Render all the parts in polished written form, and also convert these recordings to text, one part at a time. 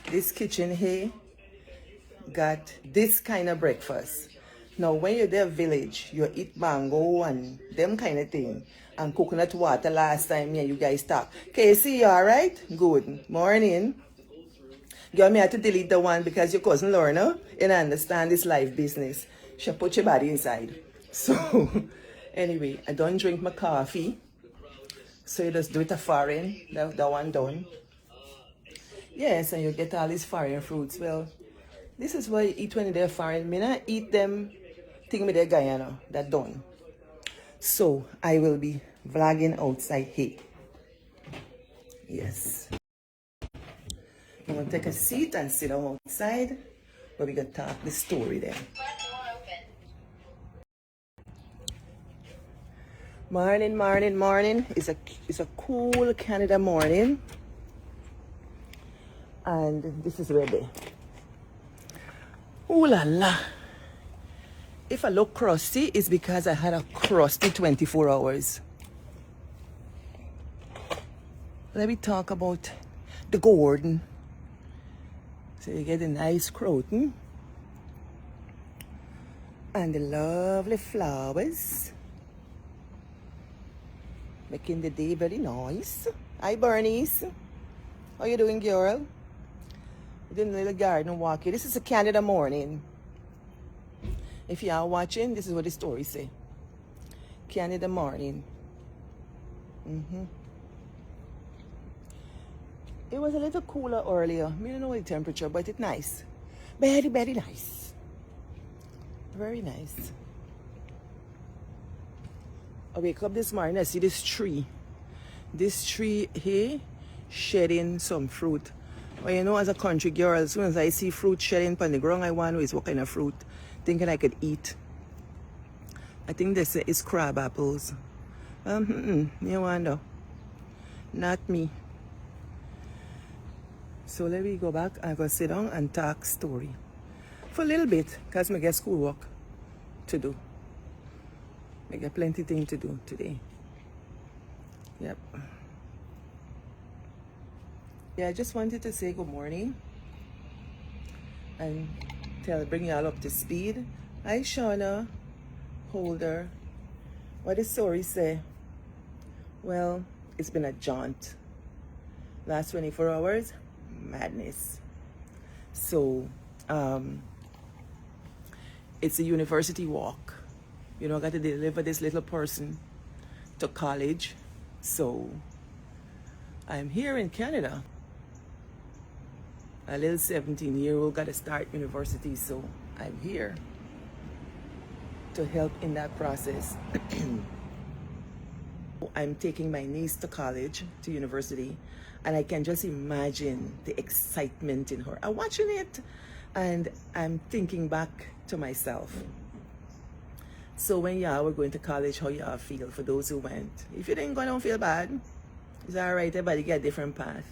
This kitchen here got this kind of breakfast. Now, when you're there village, you eat mango and them kind of thing. And coconut water last time, yeah, you guys talk. Casey, you alright? Good. Morning. Girl, me had to delete the one because your cousin Lorna, and I understand this life business. She put your body inside. So, anyway, I don't drink my coffee. So you just do it a foreign, that one done. Yes, and you get all these foreign fruits. Well, this is what you eat when they're foreign. Me not eat them, think me they're Guyana, that done. So, I will be vlogging outside here. Yes. I'm going to take a seat and sit down outside where we can talk the story there. Morning, morning, morning. It's a cool Canada morning. And this is where they. Ooh la la. If I look crusty, it's because I had a crusty 24 hours. Let me talk about the garden. So you get a nice croton and the lovely flowers, making the day very nice. Hi Bernice, how you doing, girl? We're doing a little garden walk here. This is a Canada morning. If you are watching, this is what the story say. Canada morning. It was a little cooler earlier. I don't know the temperature, but it's nice. Very, very nice. Very nice. I wake up this morning, I see this tree. This tree here shedding some fruit. Well, you know, as a country girl, as soon as I see fruit shedding on the ground, I wonder is what kind of fruit, thinking I could eat. I think they say it's crab apples. You wonder. Not me. So let me go back and go sit down and talk story for a little bit because I get schoolwork to do. I got plenty things to do today. Yep. Yeah, I just wanted to say good morning and bring you all up to speed. Hi Shauna, Holder. What does story say? Well, it's been a jaunt. Last 24 hours. Madness. So it's a university walk. You know, I got to deliver this little person to college. So I'm here in Canada. A little 17-year-old got to start university, so I'm here to help in that process. I'm taking my niece to college, to university, and I can just imagine the excitement in her. I'm watching it, and I'm thinking back to myself. So when y'all were going to college, how y'all feel for those who went? If you didn't go, don't feel bad. It's all right, everybody get a different path.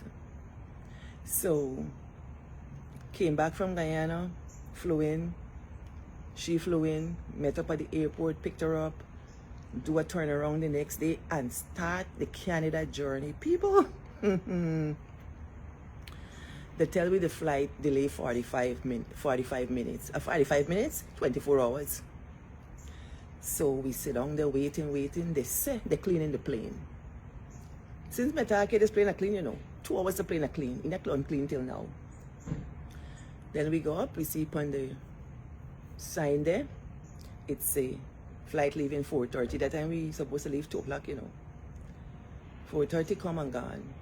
So, came back from Guyana, flew in. She flew in, met up at the airport, picked her up, do a turnaround the next day, and start the Canada journey. People, they tell me the flight delay 45 minutes, 45 minutes, 24 hours. So we sit down there waiting. They say they're cleaning the plane. Since my target this plane are clean, you know, 2 hours the plane are clean, in a unclean till now. Then we go up, we see upon the sign there, it's a flight leaving 4:30. That time we supposed to leave 2 o'clock, you know. 4:30 come and gone.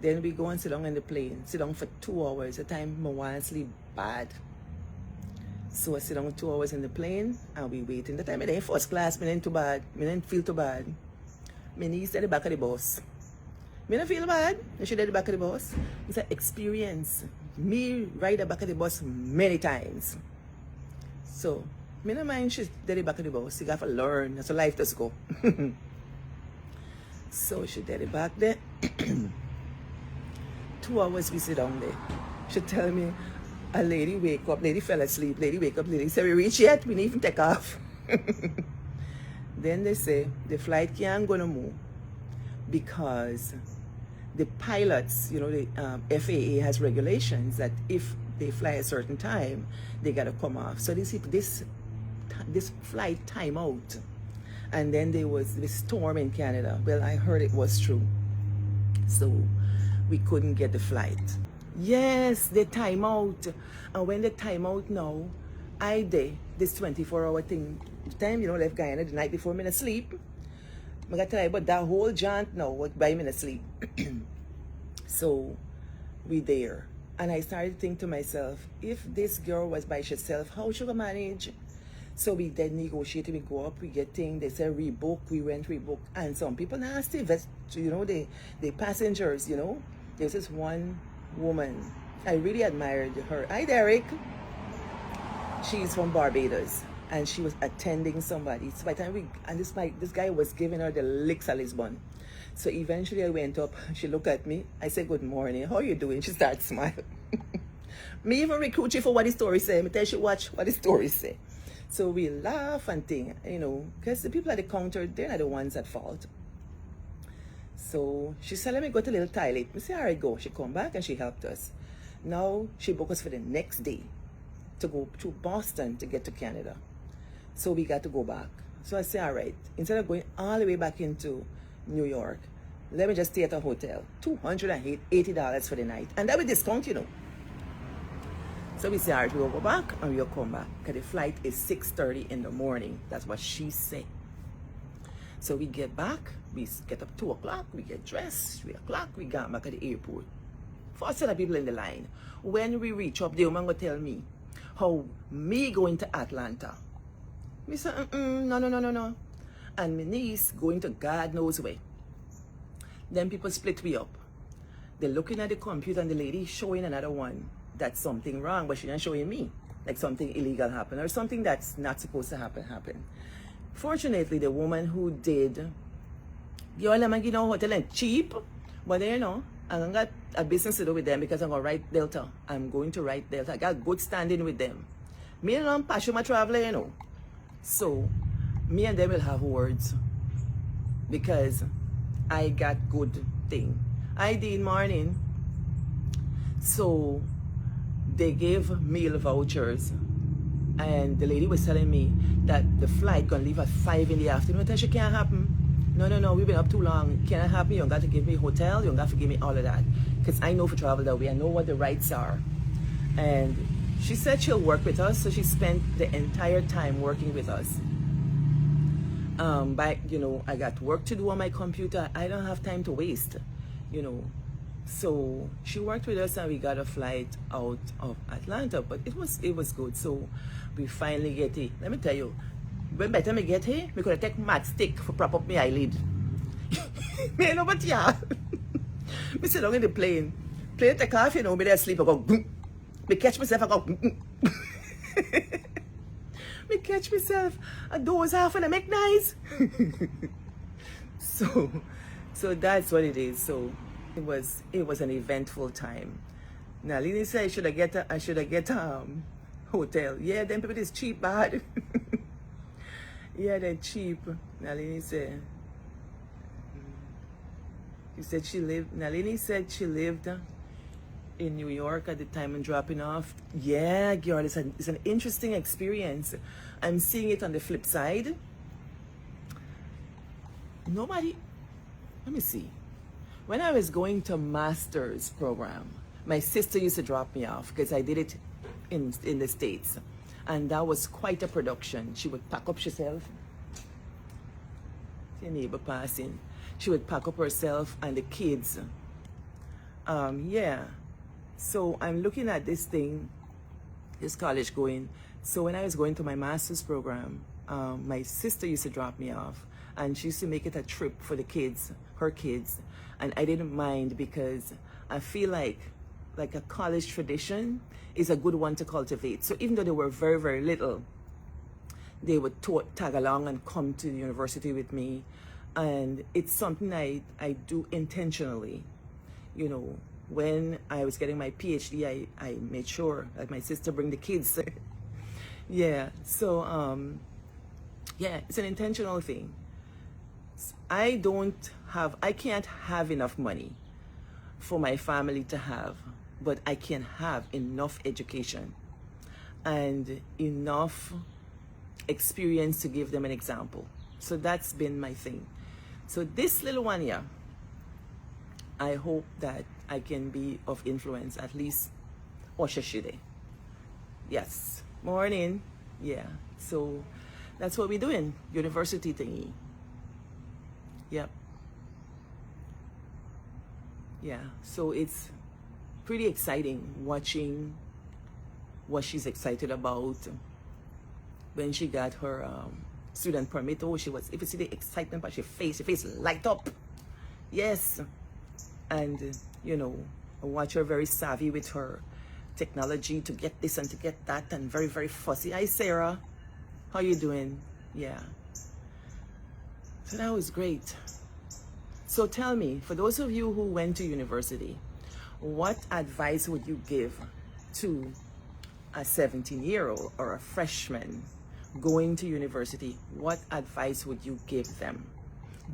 Then we go and sit down in the plane, sit down for 2 hours. The time I want to sleep bad. So I sit down 2 hours in the plane and we waiting. The time I didn't first class, I didn't too bad. I didn't feel too bad. My niece at the back of the bus. I don't feel bad. She at the back of the bus. It's an experience. Me ride the back of the bus many times. So, I don't mind she's at the back of the bus. You got to learn. That's a life to go. So she did it back there. 2 hours we sit down there. She tell me, a lady wake up, lady fell asleep, lady wake up, lady say, we reach yet? We didn't even take off. Then they say, the flight can't go no more because the pilots, you know, the FAA has regulations that if they fly a certain time, they got to come off. So this flight time out. And then there was this storm in Canada. Well, I heard it was true. So we couldn't get the flight. Yes, the time out. And when the time out now, I did this 24-hour thing. Time, you know, left Guyana the night before me to sleep. I got to tell you about that whole jaunt now, what by me to sleep. So we there. And I started to think to myself, if this girl was by herself, how should I manage? So we then negotiated, we go up, we get things, they say rebook, we went rebook. And some people nasty, you know, they passengers, you know. There's this one woman, I really admired her. Hi, Derek. She's from Barbados, and she was attending somebody. So by the time this guy was giving her the licks of Lisbon. So eventually I went up, she looked at me, I said, good morning, how are you doing? She started smiling. Me even recruit you for What the Story Say. Me tell you watch What the Story Say. So we laugh and think, you know, because the people at the counter, they're not the ones at fault. So she said, let me go to a little toilet. I said, all right, go. She come back and she helped us. Now she booked us for the next day to go to Boston to get to Canada. So we got to go back. So I said, all right, instead of going all the way back into New York, let me just stay at a hotel. $280 for the night. And that with discount, you know. So we said, all right, we'll go back and we'll come back. Because the flight is 6:30 in the morning. That's what she said. So we get back, we get up 2 o'clock, we get dressed, 3 o'clock, we got back at the airport. First set of people in the line. When we reach up, the woman go tell me how me going to Atlanta. Me say, no. And my niece going to God knows where. Then people split me up. They're looking at the computer and the lady showing another one that's something wrong, but she not showing me. Like something illegal happened or something that's not supposed to happen. Fortunately, the woman who did, you know, hotel and cheap, but you know, I got a business to do with them because I'm going to write Delta. I'm going to write Delta. I got good standing with them. Me and I'm passionate my traveler, you know. So, me and them will have words because I got good thing. I did morning. So, they gave meal vouchers. And the lady was telling me that the flight gonna leave at 5 in the afternoon. I tell she can't happen. No, we've been up too long. It can't happen. You don't got to give me a hotel. You don't got to give me all of that. Because I know for travel that way. I know what the rights are. And she said she'll work with us. So she spent the entire time working with us. You know, I got work to do on my computer. I don't have time to waste, you know. So she worked with us and we got a flight out of Atlanta. But it was good. So we finally get it. Let me tell you. When by the time I get here, we could take matchstick for prop up my eyelid. Me know, but yeah. Me sit down in the plane take off, you know, me there sleep, I go, boom. Me catch myself, I go, boom. Me catch myself, I doze half and I make noise. So that's what it is. So it was an eventful time. Now Lily said I should have get hotel. Yeah, them people is cheap bad. Yeah, they're cheap. Nalini said. Nalini said she lived in New York at the time and dropping off. Yeah, girl, it's an interesting experience. I'm seeing it on the flip side. Let me see. When I was going to master's program, my sister used to drop me off because I did it in the States. And that was quite a production. She would pack up herself. See a neighbor passing. She would pack up herself and the kids. Yeah. So I'm looking at this thing, this college going. So when I was going to my master's program, my sister used to drop me off. And she used to make it a trip for the kids, her kids. And I didn't mind because I feel like a college tradition is a good one to cultivate. So even though they were very, very little, they would tag along and come to the university with me. And it's something I do intentionally. You know, when I was getting my PhD, I made sure that my sister bring the kids. Yeah, so, yeah, it's an intentional thing. I can't have enough money for my family to have, but I can have enough education and enough experience to give them an example. So that's been my thing. So this little one here, I hope that I can be of influence, at least Oshashide. Yes. Morning. Yeah. So that's what we're doing. University thingy. Yep. Yeah. So it's pretty exciting watching what she's excited about. When she got her student permit, oh, she was, if you see the excitement about her face light up. Yes. And, you know, I watch her very savvy with her technology to get this and to get that, and very, very fussy. Hi, Sarah. How you doing? Yeah. So that was great. So tell me, for those of you who went to university, what advice would you give to a 17-year-old or a freshman going to university? What advice would you give them?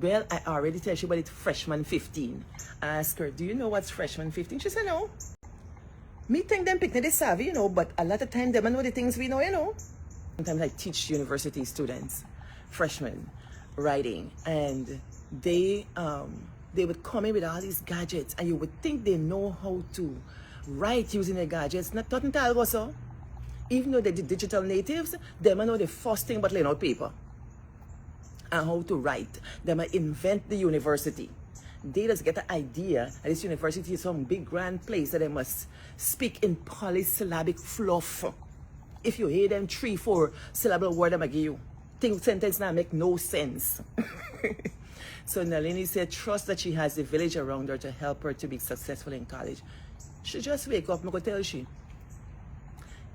Well, I already tell you about it, freshman 15. I asked her, do you know what's freshman 15? She said, no. Me think them picnic is savvy, you know, but a lot of time them know the things we know, you know. Sometimes I teach university students, freshmen, writing, and they would come in with all these gadgets, and you would think they know how to write using the gadgets. Nothing to algo so. Even though they're the digital natives, they might know the first thing but laying out paper and how to write. They might invent the university. They just get the idea that this university is some big grand place that they must speak in polysyllabic fluff. If you hear them 3-4 syllable word they might give you, think sentence now make no sense. So Nalini said, trust that she has the village around her to help her to be successful in college. She just wake up, I'm going to tell she.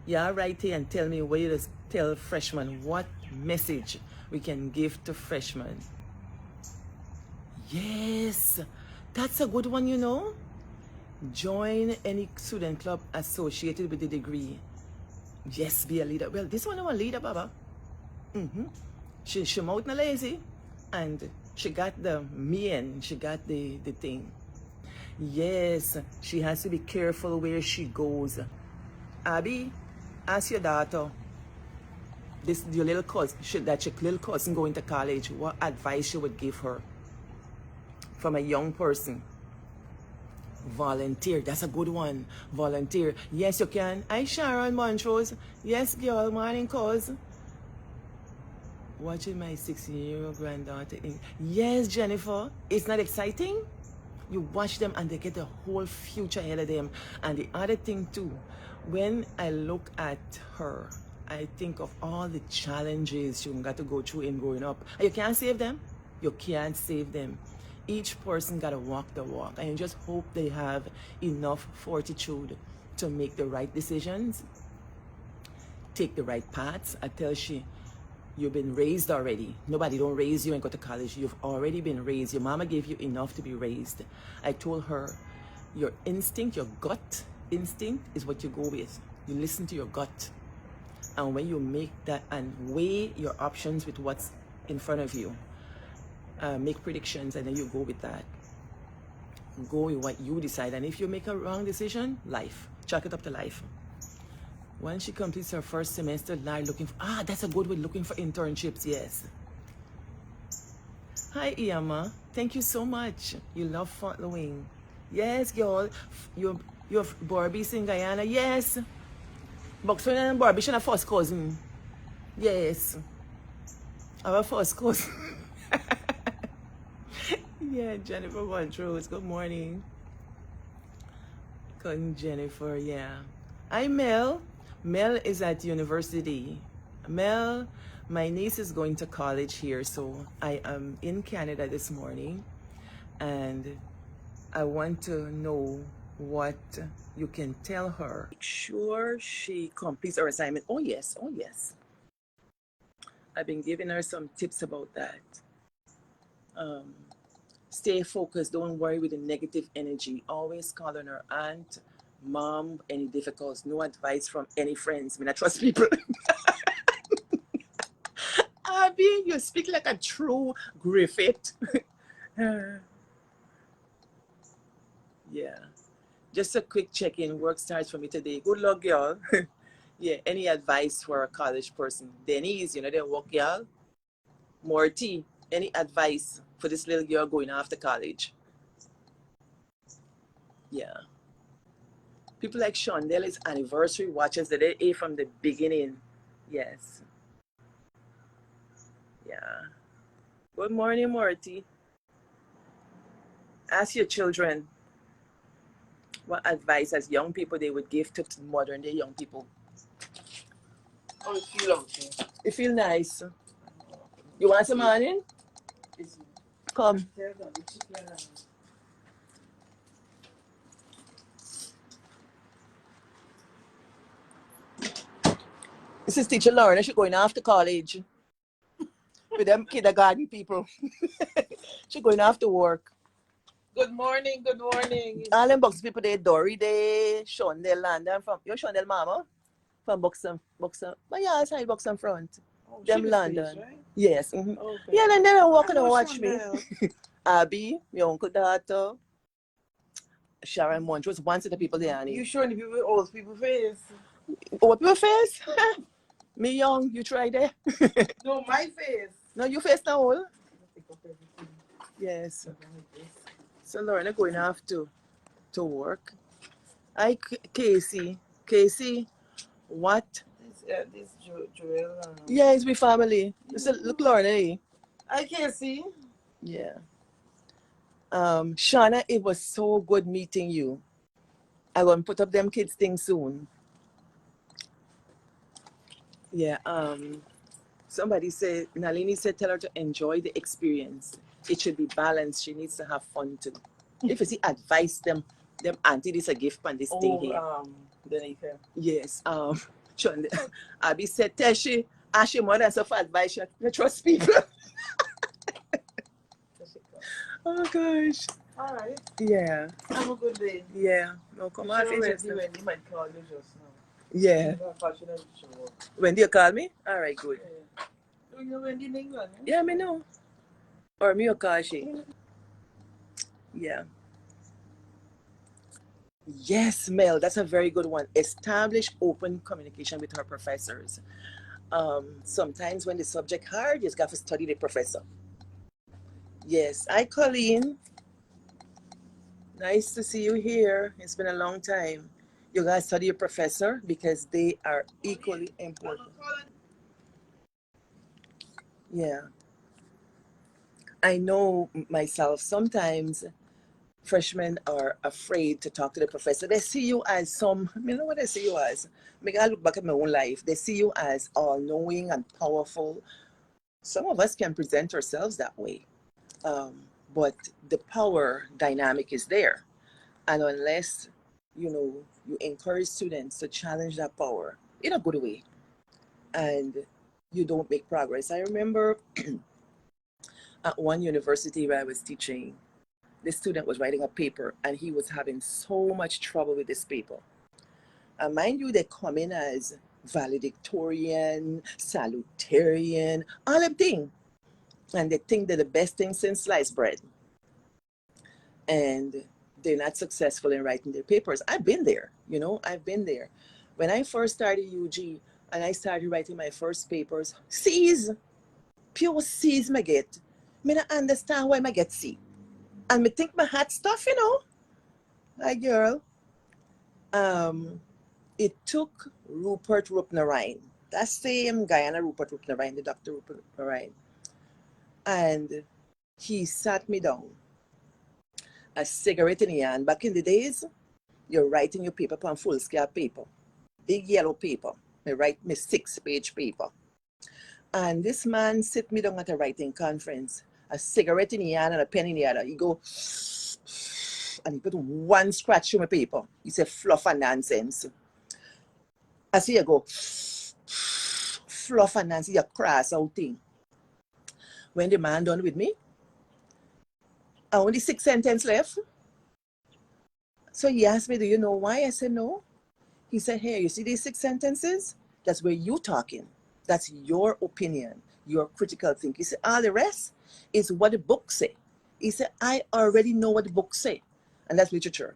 Yeah, right here and tell me what you just tell freshmen, what message we can give to freshmen. Yes, that's a good one, you know. Join any student club associated with the degree. Yes, be a leader. Well, this one is a leader, Baba. She out na lazy, and she got the mean, she got the thing. Yes, she has to be careful where she goes. Abby, ask your daughter, this your little cousin, that your little cousin going to college, what advice you would give her from a young person? Volunteer, that's a good one. Volunteer. Yes, you can. Hi, Sharon Montrose. Yes, girl, morning, cuz. Watching my 16-year-old granddaughter. Yes, Jennifer. It's not exciting? You watch them and they get the whole future ahead of them. And the other thing too, when I look at her, I think of all the challenges you got to go through in growing up. And you can't save them. You can't save them. Each person got to walk the walk. And you just hope they have enough fortitude to make the right decisions, take the right paths. I tell she, you've been raised already. Nobody don't raise you and go to college. You've already been raised. Your mama gave you enough to be raised. I told her, your instinct, your gut instinct is what you go with. You listen to your gut. And when you make that and weigh your options with what's in front of you, make predictions, and then you go with that. Go with what you decide. And if you make a wrong decision, life. Chalk it up to life. When she completes her first semester, looking for, that's a good way, looking for internships, yes. Hi, Iyama. Thank you so much. You love following. Yes, girl. You're Barbies in Guyana, yes. Boxer and Barbie, she's a first cousin. Yes. Our first cousin. Yeah, Jennifer Montrose. Good morning. Cousin Jennifer, yeah. Hi, Mel. Mel is at university. Mel, my niece is going to college here, so I am in Canada this morning, and I want to know what you can tell her. Make sure she completes her assignment. Oh, yes. Oh, yes. I've been giving her some tips about that. Stay focused. Don't worry with the negative energy. Always call on her aunt, mom, any difficulties. No advice from any friends. I mean, I trust people. Abby, you speak like a true Griffith. Yeah. Just a quick check-in. Work starts for me today. Good luck, y'all. Yeah, any advice for a college person? Denise, you know, they work, y'all. Morty, any advice for this little girl going after college? Yeah. People like Shondel's anniversary watches the day from the beginning. Yes. Yeah. Good morning, Morty. Ask your children what advice as young people they would give to modern day young people. Oh, it feel okay. It feel nice. You want some morning? Come. This is teacher Lauren. She's going off to college with them kindergarten people. She's going off to work. Good morning, good morning. All them box people there, Dory there, Shondell land. I'm from, you're Shondell mama? From Buxom. But yeah, it's high Buxom front. Oh, Them she London. Fish, right? Yes. Mm-hmm. Okay. Yeah, and then they're walking and watch Shondell. me. Abby, your uncle daughter. Sharon Montrose, one set of people there, Annie. You showing the people, old people face? Old people face? Me young, you try there. No, my face. No, you face now old. Yes. So Lauren, I'm going off to work. Hi, Casey. Casey, what? This Joel. Yeah, it's my family. Look, Lauren, eh? I can't see. Yeah. Shauna, it was so good meeting you. I'm going to put up them kids thing soon. Yeah. Somebody said, Nalini said, tell her to enjoy the experience. It should be balanced. She needs to have fun too. If you see, advise them auntie, this a gift on this thing here. Danica. Yes. Abby said, Teshi, ask your mother and so for advice. You trust people. Oh gosh. All right. Yeah. Have a good day. Yeah. No, come on. Wendy might call you just now. Yeah. Wendy, you call me? All right, good. Yeah. Do you know Wendy in England? Eh? Yeah, me know. Or me, you call she. Yeah. Yes, Mel, that's a very good one. Establish open communication with her professors. Sometimes when the subject hard, you just got to study the professor. Yes. Hi, Colleen. Nice to see you here. It's been a long time. You guys study your professor because they are equally important. Yeah. I know myself, sometimes freshmen are afraid to talk to the professor. They see you as some, you know what they see you as? I look back at my own life. They see you as all-knowing and powerful. Some of us can present ourselves that way. But the power dynamic is there. And unless, you encourage students to challenge that power in a good way, and you don't make progress. I remember at one university where I was teaching, the student was writing a paper and he was having so much trouble with this paper. And mind you, they come in as valedictorian, salutarian, all them things. And they think they're the best thing since sliced bread. And they're not successful in writing their papers. I've been there, I've been there. When I first started UG and I started writing my first papers, C's, pure C's I get. I don't understand why I get C. And I think my hat stuff, like girl. It took Rupert Rupnarine, that same Guyana Rupert Rupnarine, the Dr. Rupert Rupnarine, and he sat me down, a cigarette in your hand. Back in the days, you're writing your paper on full-scale paper, big yellow paper. I write me 6-page paper. And this man sit me down at a writing conference, a cigarette in your hand and a pen in the other. He go, and he put one scratch through my paper. He said, fluff and nonsense. I see you go, fluff and nonsense, you crass out thing. When the man done with me, I only 6 sentences left. So he asked me, do you know why? I said, no. He said, hey, you see these 6 sentences? That's where you talking. That's your opinion, your critical thinking. He said, all the rest is what the book say. He said, I already know what the book say. And that's literature.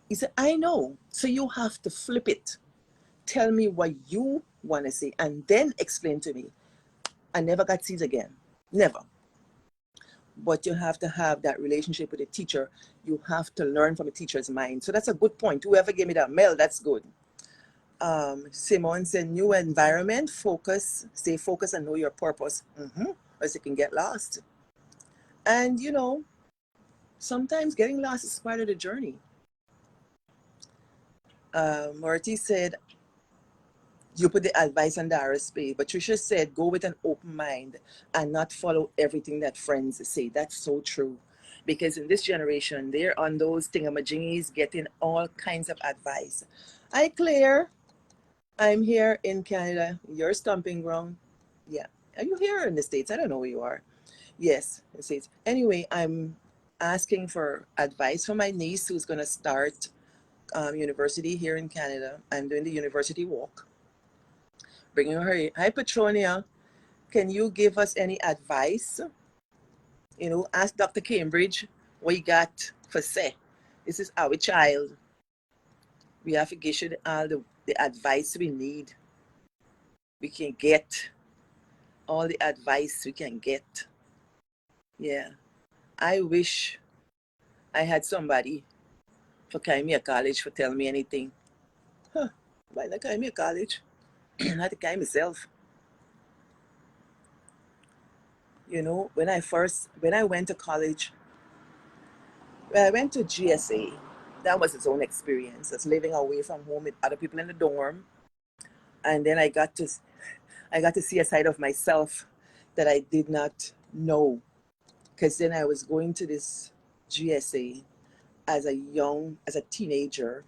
He said, I know. So you have to flip it. Tell me what you want to say and then explain to me. I never got C's again. Never. But you have to have that relationship with the teacher. You have to learn from a teacher's mind. So that's a good point. Whoever gave me that mail, that's good. Simone said, new environment, focus, stay focused and know your purpose. Or else you can get lost. And you know, sometimes getting lost is part of the journey. Marty said, you put the advice on Dara's page. But Trisha said, go with an open mind and not follow everything that friends say. That's so true. Because in this generation, they're on those thingamajiggies getting all kinds of advice. Hi, Claire. I'm here in Canada. Your stomping ground. Yeah. Are you here in the States? I don't know where you are. Yes, the States. Anyway, I'm asking for advice from my niece who's going to start university here in Canada. I'm doing the university walk. Bringing her here. Hi, Petronia. Can you give us any advice? You know, ask Dr. Cambridge what you got for say. This is our child. We have to give you all the advice we need. We can get all the advice we can get. Yeah. I wish I had somebody for carry me a college for tell me anything. Huh. Why not carry me a college? I had to carry myself. You know, when I went to college, when I went to GSA, that was its own experience. It's living away from home with other people in the dorm. And then I got to see a side of myself that I did not know. Because then I was going to this GSA as a teenager,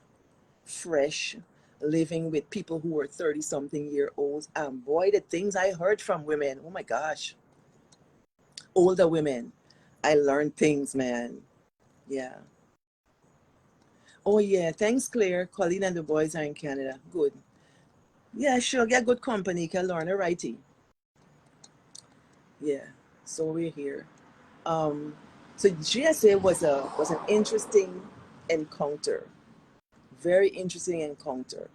fresh, living with people who were 30-something year olds. And boy, the things I heard from women, oh my gosh. Older women. I learned things, man. Yeah. Oh yeah, thanks Claire. Colleen and the boys are in Canada. Good. Yeah, sure, get good company, can learn a writing. Yeah, so we're here. So GSA was an interesting encounter. Very interesting encounter.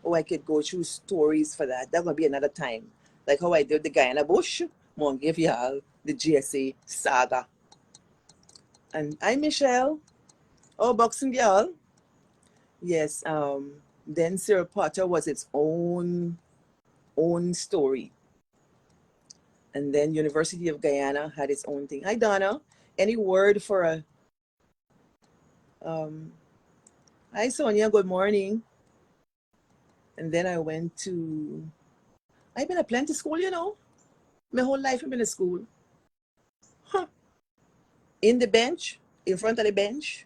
Oh, I could go through stories for that. That would be another time. Like how I did the guy in the bush. I'm gonna give y'all the GSA saga. And hi Michelle. Oh, boxing girl. Yes. Then Sarah Potter was its own story. And then University of Guyana had its own thing. Hi Donna. Any word for a hi Sonia, good morning. And then I went to I've been a plenty school, you know. My whole life I've been in school. Huh. In the bench, in front of the bench,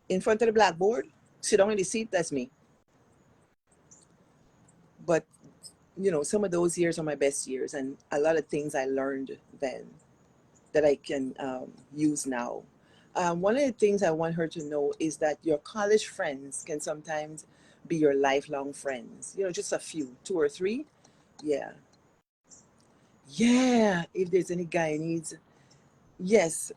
in front of the blackboard, sit down in the seat, that's me. But you know, some of those years are my best years, and a lot of things I learned then that I can use now. One of the things I want her to know is that your college friends can sometimes be your lifelong friends. You know, just a few, 2 or 3. Yeah. Yeah. If there's any guy needs, yes.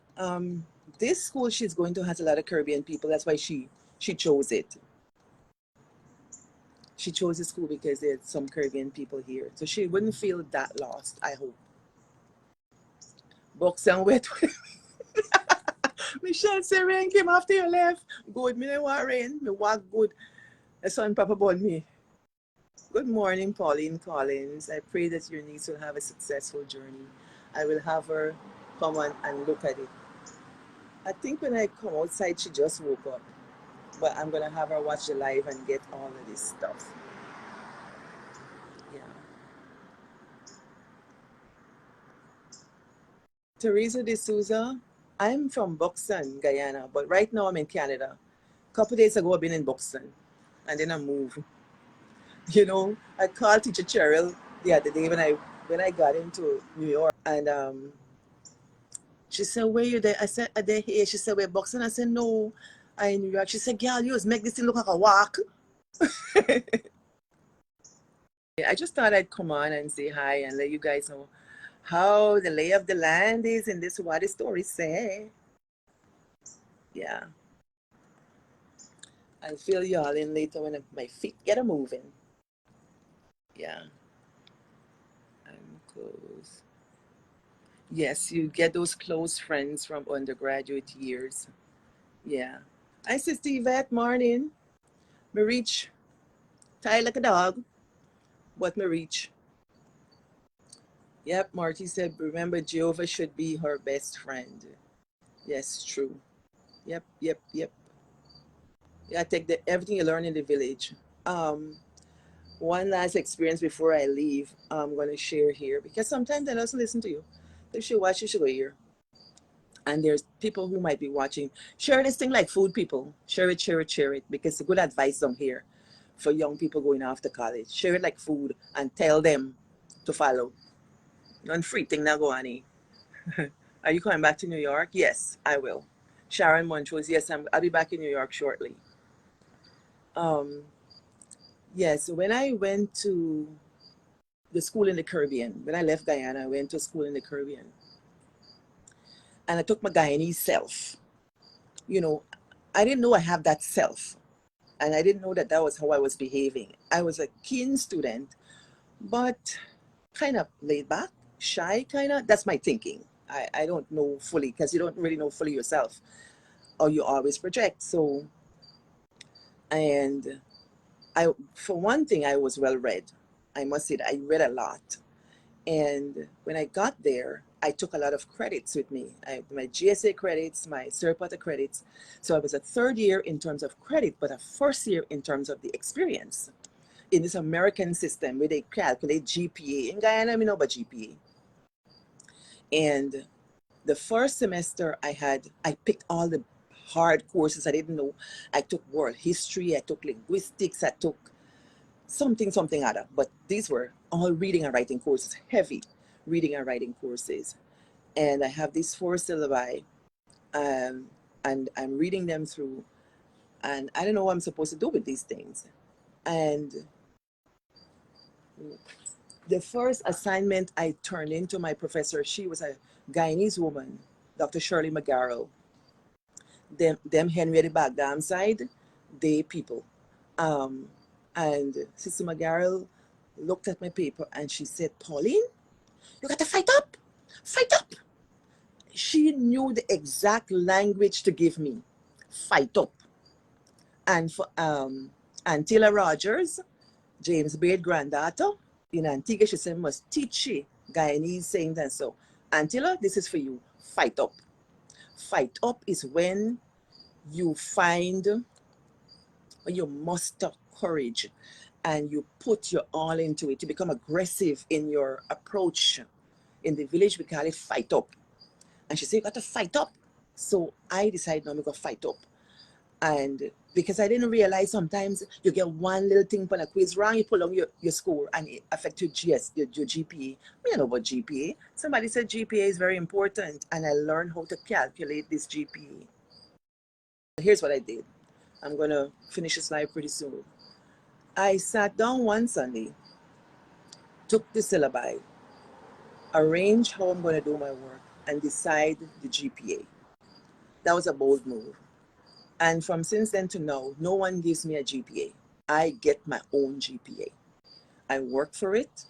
This school she's going to has a lot of Caribbean people. That's why she chose it. She chose the school because there's some Caribbean people here. So she wouldn't feel that lost, I hope. Box and wet. Michelle say rain came after you left. Good, me no want rain. Me walk good. The son papa born me. Good morning, Pauline Collins. I pray that your niece will have a successful journey. I will have her come on and look at it. I think when I come outside, she just woke up. But I'm going to have her watch the live and get all of this stuff. Yeah. Teresa De Souza, I'm from Buxton, Guyana, but right now I'm in Canada. A couple days ago, I've been in Buxton, and then I moved. You know, I called teacher Cheryl the other day when I got into New York, and she said, "Where you there?" I said, "Are they here?" She said, "We're Buxton." I said, "No, I'm in New York." She said, "Girl, you just make this thing look like a walk." I just thought I'd come on and say hi and let you guys know how the lay of the land is in this What the Story Say. Yeah. I'll fill y'all in later when my feet get a moving. Yeah, I'm close. Yes, you get those close friends from undergraduate years. Yeah. Hi, Sister Yvette, morning. Me reach, tired like a dog, but me reach. Yep, Marty said, remember, Jehovah should be her best friend. Yes, true. Yep, yep, yep. Yeah, take everything you learn in the village. Um, One last experience before I leave, I'm going to share here because sometimes I also listen to you. If you watch, you should go here. And there's people who might be watching. Share this thing like food people. Share it, share it, share it, because it's good advice down here for young people going off to college. Share it like food and tell them to follow. Non free thing now go on. Are you coming back to New York? Yes, I will. Sharon Montrose, yes, I'll be back in New York shortly. Um, yes, when I went to the school in the Caribbean, when I left Guyana, I went to school in the Caribbean. And I took my Guyanese self. You know, I didn't know I have that self. And I didn't know that that was how I was behaving. I was a keen student, but kind of laid back, shy, kind of. That's my thinking. I don't know fully because you don't really know fully yourself, or you always project. So, and for one thing, I was well read. I must say that I read a lot. And when I got there, I took a lot of credits with me. My GSA credits, my Serpata credits. So I was a third year in terms of credit, but a first year in terms of the experience in this American system where they calculate GPA. In Guyana, we know about GPA. And the first semester I picked all the hard courses I didn't know. I took world history, I took linguistics, I took something other. But these were all reading and writing courses, heavy reading and writing courses. And I have these four syllabi, and I'm reading them through, and I don't know what I'm supposed to do with these things. And the first assignment I turned into my professor, she was a Guyanese woman, Dr. Shirley McGarrell. Them Henrietta Bagdam side, they people. Um, and Sister McGarrell looked at my paper and she said, Pauline, you got to fight up, fight up. She knew the exact language to give me, fight up. And for Antilla Rogers, James Beard granddaughter, in Antigua, she said, must teach she Guyanese saying that. So, Antilla, this is for you, fight up. Fight up is when you find, when you muster courage and you put your all into it. You become aggressive in your approach. In the village, we call it fight up. And she said, you got to fight up. So I decided, no, I'm going to fight up. And because I didn't realize sometimes you get one little thing on a quiz wrong, you pull on your score and it affects your GPA. We don't know about GPA. Somebody said GPA is very important, and I learned how to calculate this GPA. Here's what I did. I'm going to finish the slide pretty soon. I sat down one Sunday, took the syllabi, arranged how I'm going to do my work, and decide the GPA. That was a bold move. And from since then to now, no one gives me a GPA. I get my own GPA. I work for it.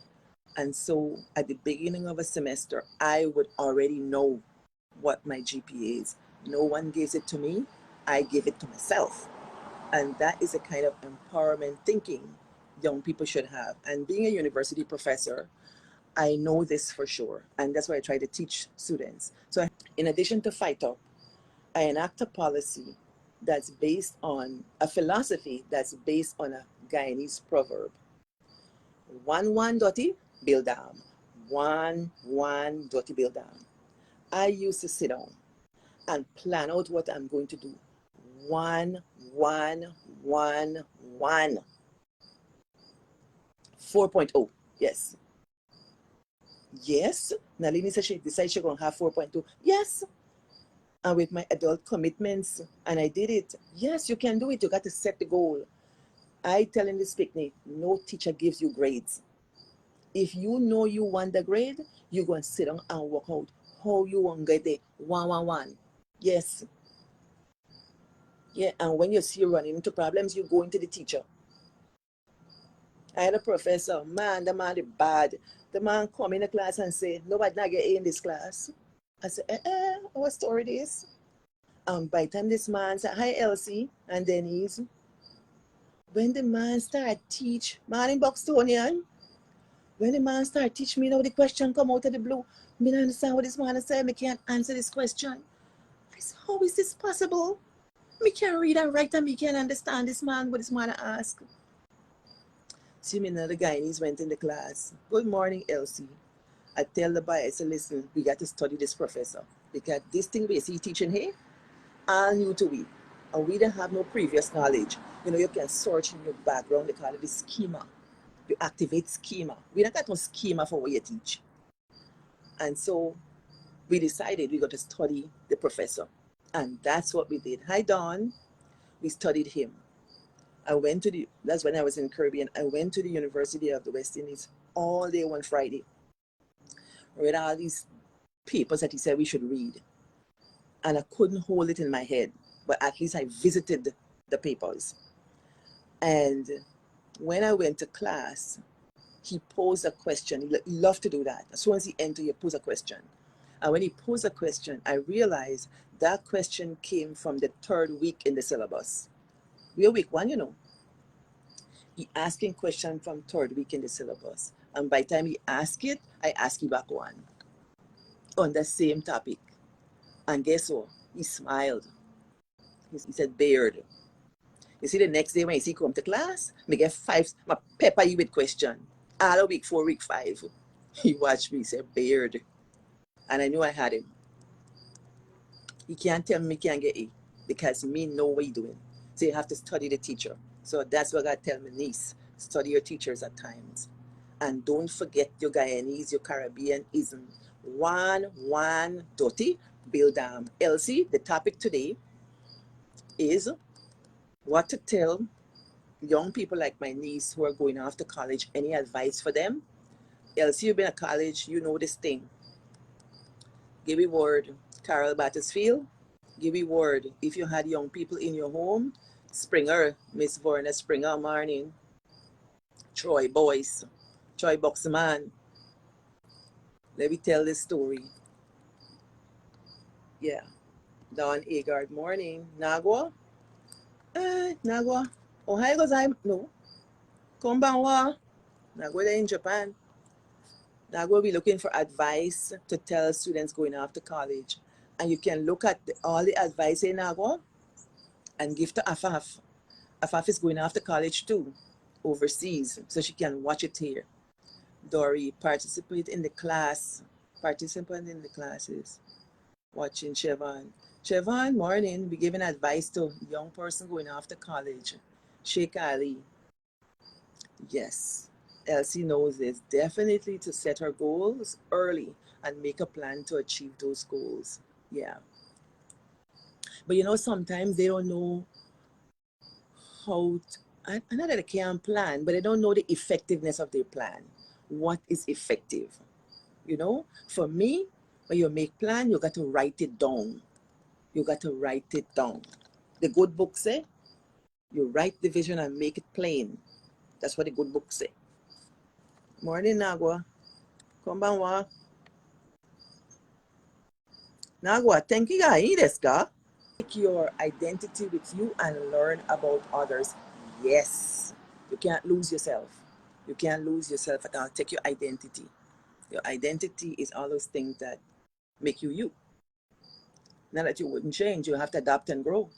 And so at the beginning of a semester, I would already know what my GPA is. No one gives it to me. I give it to myself. And that is a kind of empowerment thinking young people should have. And being a university professor, I know this for sure. And that's why I try to teach students. So in addition to fight up, I enact a policy that's based on a philosophy that's based on a Guyanese proverb. One dotty, build down. One dotty, build down. I used to sit down and plan out what I'm going to do. One, one, one. 4.0. Yes. Yes. Nalini said she decided she's going to have 4.2. Yes. And with my adult commitments, and I did it. Yes, you can do it. You got to set the goal. I tell in this picnic, no teacher gives you grades. If you know you want the grade, you're going to sit down and work out how you want to get the 111. Yes. Yeah, and when you see you running into problems, you go into the teacher. I had a professor, man, the man is bad. The man come in the class and say, nobody not get A in this class. I said, what story this? By the time this man said, hi Elsie and Denise, when the man start teach, man in Buxtonian, when the man start teach me, now the question come out of the blue. Me don't understand what this man said, me can't answer this question. I said, how is this possible? Me can't read and write and me can't understand this man, what this man ask. See me another guy and he's went in the class. Good morning, Elsie. I tell the boy, I said, listen, we got to study this professor. Because this thing we see teaching here, all new to we. And we don't have no previous knowledge. You know, you can search in your background, they call it the schema. You activate schema. We don't got no schema for what you teach. And so we decided we got to study the professor. And that's what we did. Hi, Dawn. We studied him. That's when I was in Caribbean. I went to the University of the West Indies all day one Friday. Read all these papers that he said we should read. And I couldn't hold it in my head, but at least I visited the papers. And when I went to class, he posed a question. He loved to do that. As soon as he entered, he posed a question. And when he posed a question, I realized that question came from the third week in the syllabus. We're week 1, you know. He asking question from third week in the syllabus. And by the time he asked it, I asked him back one on the same topic. And guess what? He smiled. He said, beard. You see, the next day when he come to class, me get 5, my pepper you with question. All of week 4, week 5. He watched me, say, beard. And I knew I had him. He can't tell me can't get A because me know what he doing. So you have to study the teacher. So that's what I tell my niece. Study your teachers at times. And don't forget your Guyanese, your Caribbeanism. One Dotty, Bill Elsie, the topic today is what to tell young people like my niece who are going off to college. Any advice for them? Elsie, you've been at college, you know this thing. Give me word, Carol Battersfield. Give me word. If you had young people in your home, Springer, Miss Verna Springer, morning. Troy Boyce, Troy Boxman. Let me tell this story. Yeah. Dawn Agard, morning. Nagwa? Nagwa. Ohio goes I'm no. Konbanwa. Nagwa they're in Japan. Nagwa be looking for advice to tell students going off to college. And you can look at all the advice in Nagwa and give to Afaf. Afaf is going off to college too, overseas, so she can watch it here. Dory, participate in the class. Participant in the classes. Watching Chevon. Chevon, morning, be giving advice to young person going off to college. Sheikh Ali. Yes, Elsie knows this. Definitely to set her goals early and make a plan to achieve those goals. Yeah. But you know, sometimes they don't know how to, I know that they can plan, but they don't know the effectiveness of their plan. What is effective? You know, for me, when you make plan, you got to write it down. You got to write it down. The good book say, you write the vision and make it plain. That's what the good book say. Morning, Nagwa. Konbanwa. Nagwa, thank you guys. Take your identity with you and learn about others. Yes. You can't lose yourself. You can't lose yourself at all. Take your identity. Your identity is all those things that make you you. Not that you wouldn't change. You have to adapt and grow.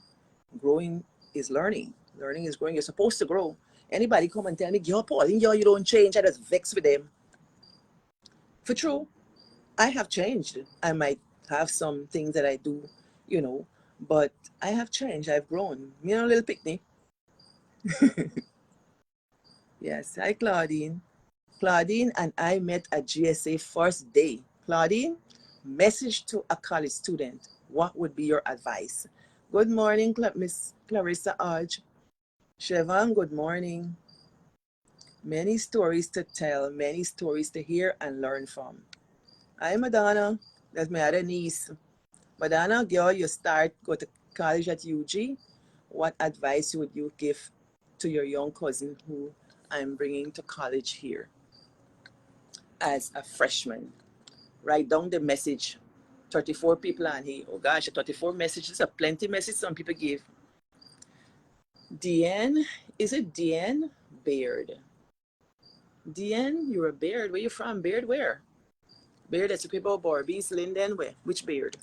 Growing is learning. Learning is growing. You're supposed to grow. Anybody come and tell me, yo, Pauline, yo, you don't change. I just vex with them. For true, I have changed. I might have some things that I do, you know, but I have changed. I've grown. Me and a little picnic. Yes. Hi, Claudine. Claudine and I met at GSA first day. Claudine, message to a college student. What would be your advice? Good morning, Miss Clarissa Hodge. Chevon, good morning. Many stories to tell, many stories to hear and learn from. Hi, Madonna. That's my other niece. Madonna, girl, you go to college at UG. what advice would you give to your young cousin who I'm bringing to college here as a freshman? Write down the message. 34 people on here. Oh gosh, 34 messages are plenty messages some people give. Deanne, is it Deanne Baird? Deanne, you're a Baird. Where you from? Baird where? Baird, that's the people of Barbies, Linden, where? Which Baird?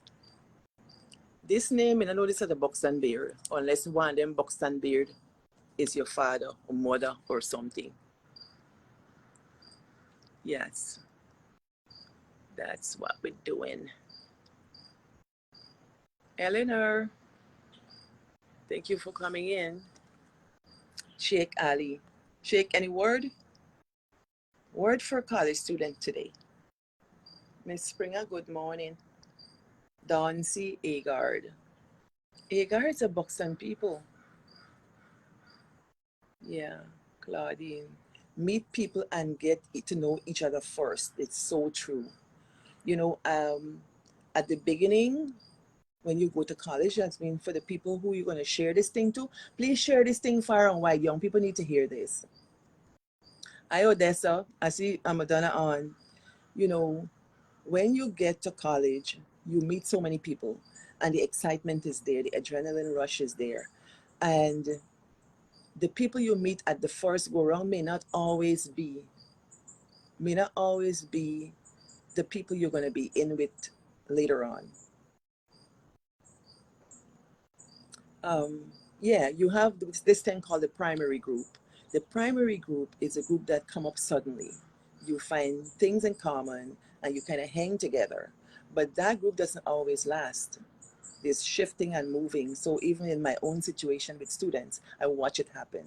This name, I know this is a Buxton Baird, unless one of them Buxton Baird is your father or mother or something. Yes, that's what we're doing. Eleanor, thank you for coming in. Sheikh Ali. Sheikh, any word? Word for college student today. Miss Springer, good morning. Dauncey Agard. Agard's a Buxton people. Yeah, Claudine. Meet people and get to know each other first. It's so true. You know, at the beginning, when you go to college, that's mean for the people who you're going to share this thing to, please share this thing far and wide. Young people need to hear this. Hi, Odessa. I see Madonna on. You know, when you get to college, you meet so many people and the excitement is there, the adrenaline rush is there. And the people you meet at the first go around may not always be the people you're going to be in with later on. Yeah, you have this thing called the primary group. The primary group is a group that come up suddenly. You find things in common and you kind of hang together. But that group doesn't always last. There's shifting and moving. So even in my own situation with students, I watch it happen.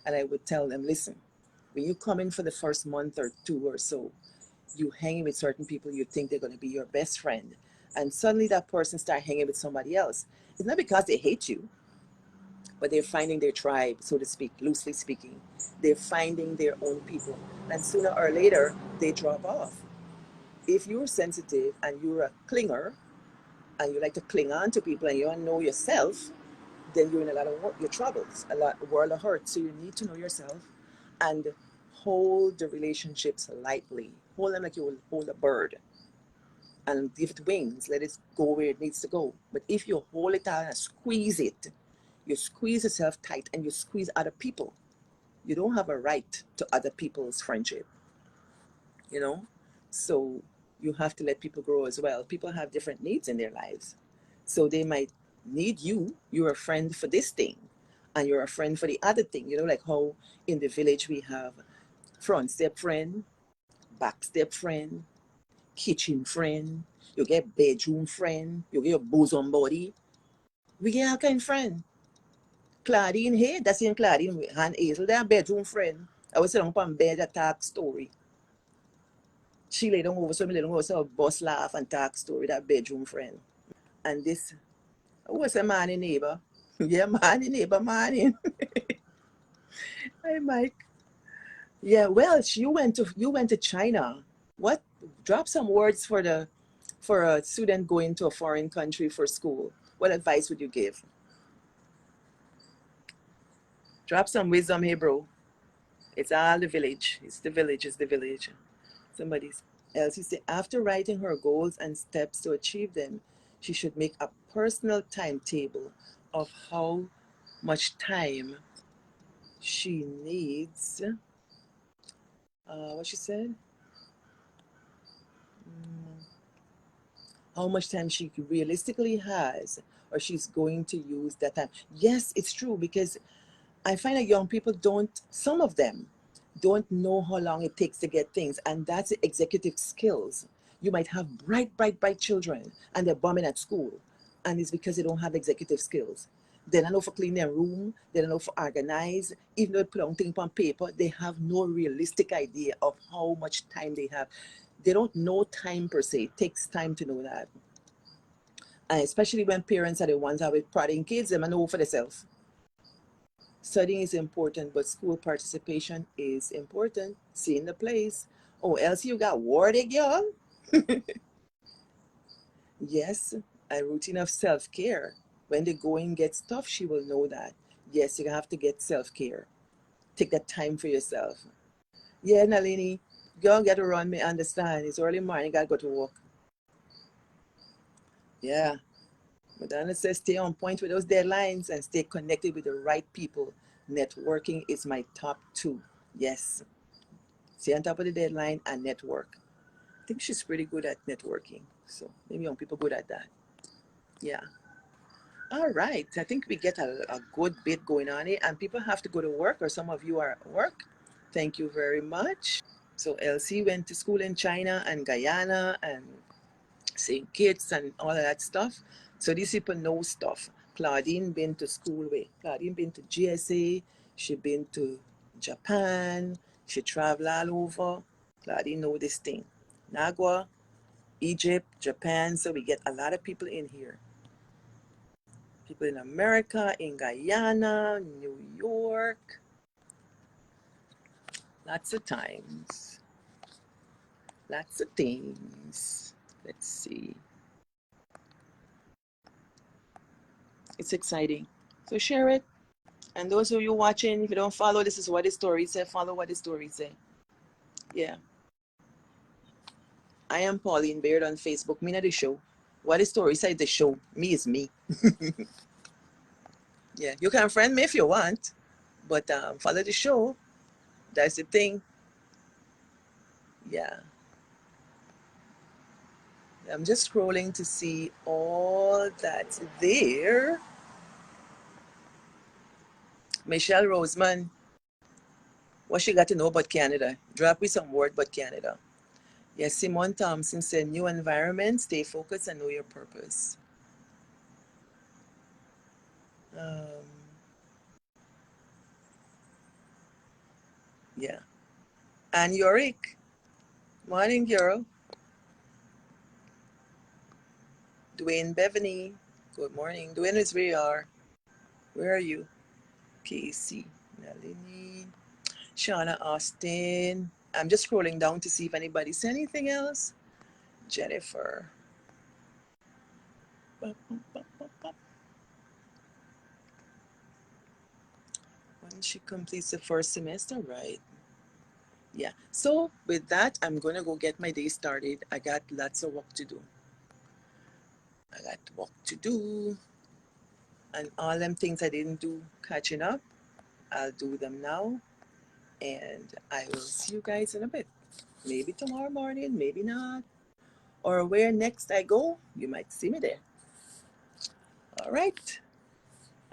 And I would tell them, listen, when you come in for the first month or two or so, you hanging with certain people, you think they're going to be your best friend. And suddenly that person start hanging with somebody else. It's not because they hate you, but they're finding their tribe, so to speak, loosely speaking. They're finding their own people. And sooner or later, they drop off. If you're sensitive and you're a clinger and you like to cling on to people and you don't know yourself, then you're in a lot of your troubles, a world of hurt. So you need to know yourself and hold the relationships lightly. Hold them like you would hold a bird and give it wings. Let it go where it needs to go. But if you hold it out and squeeze it, you squeeze yourself tight and you squeeze other people. You don't have a right to other people's friendship, you know? So you have to let people grow as well. People have different needs in their lives. So they might need you. You're a friend for this thing and you're a friend for the other thing. You know, like how in the village we have front step friend, back step friend, kitchen friend, you get bedroom friend, you get your bosom body. We get all kind of friend. Claudine here, that's in Claudine and Hazel, they're bedroom friend. I was sitting on bed and talk story. She lay down over, so me lay down over, so boss laugh and talk story, that bedroom friend. And this, what's a morning neighbor? Yeah, morning neighbor, morning. Hi, Mike. Yeah, well, you went to China. What? Drop some words for a student going to a foreign country for school. What advice would you give? Drop some wisdom here, bro. It's all the village. It's the village. It's the village. Somebody else, he said, after writing her goals and steps to achieve them, she should make a personal timetable of how much time she needs. What she said? How much time she realistically has, or she's going to use that time. Yes, it's true, because I find that young people some of them don't know how long it takes to get things, and that's executive skills. You might have bright, bright, bright children, and they're bombing at school, and it's because they don't have executive skills. They don't know for clean their room, they don't know for organize, even though they put on things on paper, they have no realistic idea of how much time they have. They don't know time per se. It takes time to know that. And especially when parents are the ones that are prodding kids, they know for themselves. Studying is important, but school participation is important. Seeing the place. Oh, else you got worded, girl? Yes, a routine of self-care. When the going gets tough, she will know that. Yes, you have to get self-care. Take that time for yourself. Yeah, Nalini, girl, get to run me, understand. It's early morning, gotta go to work. Yeah. Madonna says stay on point with those deadlines and stay connected with the right people. Networking is my top two. Yes. Stay on top of the deadline and network. I think she's pretty good at networking. So maybe young people good at that. Yeah. All right. I think we get a good bit going on here, and people have to go to work, or some of you are at work. Thank you very much. So Elsie went to school in China and Guyana and St. Kitts and all of that stuff. So these people know stuff. Claudine been to school with. Claudine been to GSA. She been to Japan. She travel all over. Claudine know this thing. Nagua, Egypt, Japan. So we get a lot of people in here. People in America, in Guyana, New York. Lots of times. Lots of things. Let's see. It's exciting. So share it. And those of you watching, if you don't follow, this is What the Story Say. Follow What the Story Say. Yeah. I am Pauline Baird on Facebook. Me not the show. What the Story Say is the show. Me is me. Yeah. You can friend me if you want. But follow the show. That's the thing. Yeah. I'm just scrolling to see all that's there. Michelle Roseman, what she got to know about Canada? Drop me some word about Canada. Yes, Simone Thompson said, new environment, stay focused and know your purpose. Um, yeah. And Yorick, morning, girl. Dwayne Bevany, good morning. Dwayne is where you are. Where are you? Casey, Nalini, Shauna Austin. I'm just scrolling down to see if anybody said anything else. Jennifer. When she completes the first semester, right? Yeah. So with that, I'm gonna go get my day started. I got lots of work to do. I got work to do. And all them things I didn't do catching up, I'll do them now. And I will see you guys in a bit. Maybe tomorrow morning, maybe not. Or where next I go, you might see me there. All right.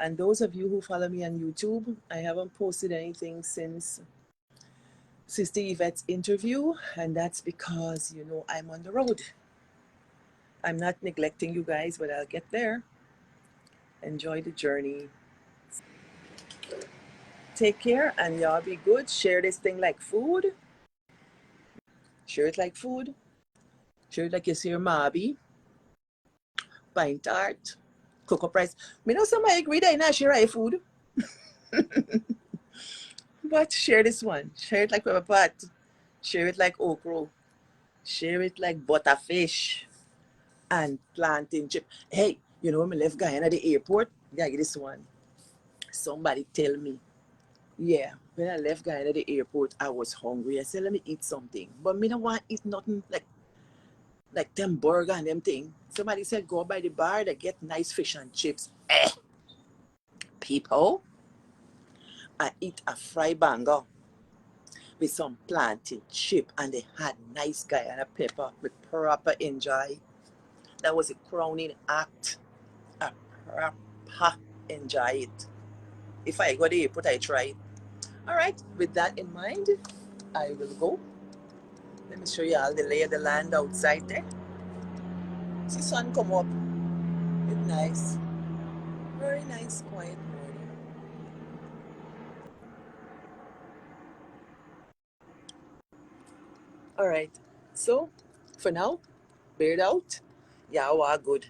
And those of you who follow me on YouTube, I haven't posted anything since Sister Yvette's interview, and that's because, you know, I'm on the road. I'm not neglecting you guys, but I'll get there. Enjoy the journey. Take care, and y'all be good. Share this thing like food. Share it like food. Share it like you see your mobby. Pint tart. Cocoa price. Me know somebody agree that not share my food. But share this one. Share it like pepper pot. Share it like okra. Share it like butterfish. And plantain chip. Hey, you know when I left Guyana at the airport? Yeah, get this one. Somebody tell me. Yeah, when I left Guyana at the airport, I was hungry. I said, let me eat something. But me don't want to eat nothing like them burger and them thing. Somebody said, go by the bar, they get nice fish and chips. People, I eat a fried banger with some plantain chip, and they had nice Guyana pepper with proper enjoy. That was a crowning act. A proper enjoy it. If I go to the airport, I try it. All right, with that in mind, I will go. Let me show you all the lay of the land outside there. See sun come up. It's nice. Very nice, quiet morning. All right. So, for now, beard out. Yeah, good.